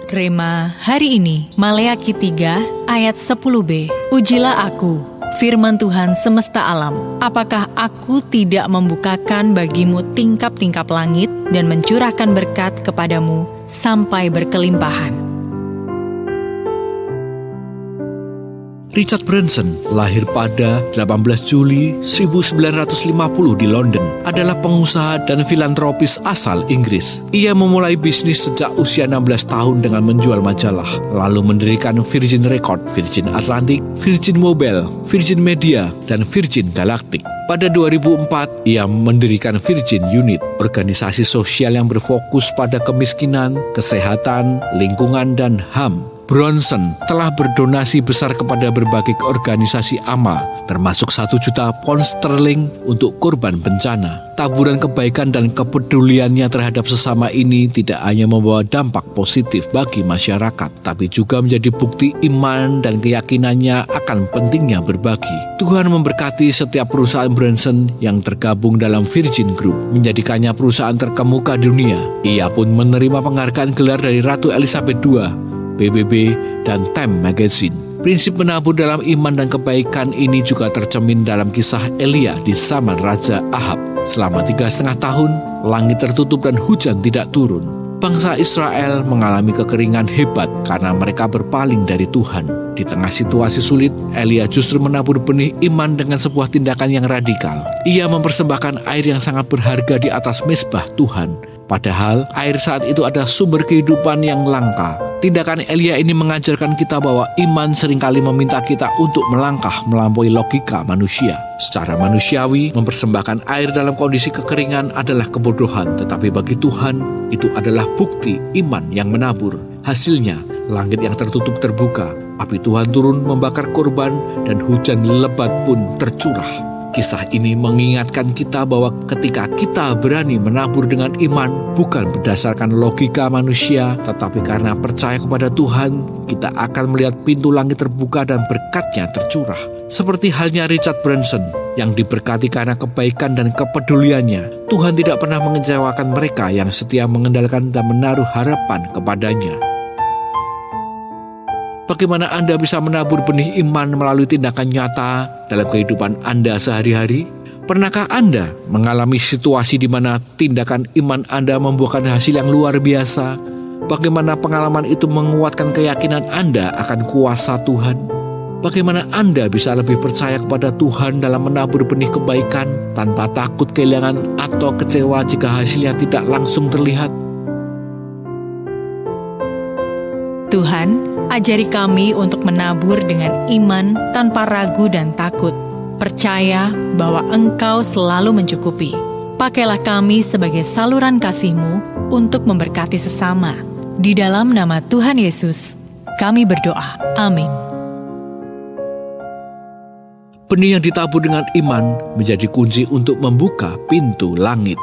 Rema hari ini, Maleakhi 3 ayat 10b. Ujilah aku, firman Tuhan semesta alam. Apakah aku tidak membukakan bagimu tingkap-tingkap langit dan mencurahkan berkat kepadamu sampai berkelimpahan? Richard Branson, lahir pada 18 Juli 1950 di London, adalah pengusaha dan filantropis asal Inggris. Ia memulai bisnis sejak usia 16 tahun dengan menjual majalah, lalu mendirikan Virgin Record, Virgin Atlantic, Virgin Mobile, Virgin Media, dan Virgin Galactic. Pada 2004, ia mendirikan Virgin Unit, organisasi sosial yang berfokus pada kemiskinan, kesehatan, lingkungan, dan HAM. Branson telah berdonasi besar kepada berbagai organisasi amal, termasuk 1 juta pound sterling untuk korban bencana. Taburan kebaikan dan kepeduliannya terhadap sesama ini tidak hanya membawa dampak positif bagi masyarakat, tapi juga menjadi bukti iman dan keyakinannya akan pentingnya berbagi. Tuhan memberkati setiap perusahaan Branson yang tergabung dalam Virgin Group, menjadikannya perusahaan terkemuka di dunia. Ia pun menerima penghargaan gelar dari Ratu Elizabeth II, PBB, dan Time Magazine. Prinsip menabur dalam iman dan kebaikan ini juga tercermin dalam kisah Elia di zaman Raja Ahab. Selama 3,5 tahun, langit tertutup dan hujan tidak turun. Bangsa Israel mengalami kekeringan hebat karena mereka berpaling dari Tuhan. Di tengah situasi sulit, Elia justru menabur benih iman dengan sebuah tindakan yang radikal. Ia mempersembahkan air yang sangat berharga di atas mezbah Tuhan. Padahal air saat itu adalah sumber kehidupan yang langka. Tindakan Elia ini mengajarkan kita bahwa iman seringkali meminta kita untuk melangkah melampaui logika manusia. Secara manusiawi, mempersembahkan air dalam kondisi kekeringan adalah kebodohan, tetapi bagi Tuhan itu adalah bukti iman yang menabur. Hasilnya, langit yang tertutup terbuka, api Tuhan turun membakar korban, dan hujan lebat pun tercurah. Kisah ini mengingatkan kita bahwa ketika kita berani menabur dengan iman, bukan berdasarkan logika manusia, tetapi karena percaya kepada Tuhan, kita akan melihat pintu langit terbuka dan berkatnya tercurah. Seperti halnya Richard Branson, yang diberkati karena kebaikan dan kepeduliannya. Tuhan tidak pernah mengecewakan mereka yang setia mengendalikan dan menaruh harapan kepadanya. Bagaimana Anda bisa menabur benih iman melalui tindakan nyata dalam kehidupan Anda sehari-hari? Pernahkah Anda mengalami situasi di mana tindakan iman Anda membuahkan hasil yang luar biasa? Bagaimana pengalaman itu menguatkan keyakinan Anda akan kuasa Tuhan? Bagaimana Anda bisa lebih percaya kepada Tuhan dalam menabur benih kebaikan tanpa takut kehilangan atau kecewa jika hasilnya tidak langsung terlihat? Tuhan, ajari kami untuk menabur dengan iman tanpa ragu dan takut. Percaya bahwa Engkau selalu mencukupi. Pakailah kami sebagai saluran kasih-Mu untuk memberkati sesama. Di dalam nama Tuhan Yesus, kami berdoa. Amin. Benih yang ditabur dengan iman menjadi kunci untuk membuka pintu langit.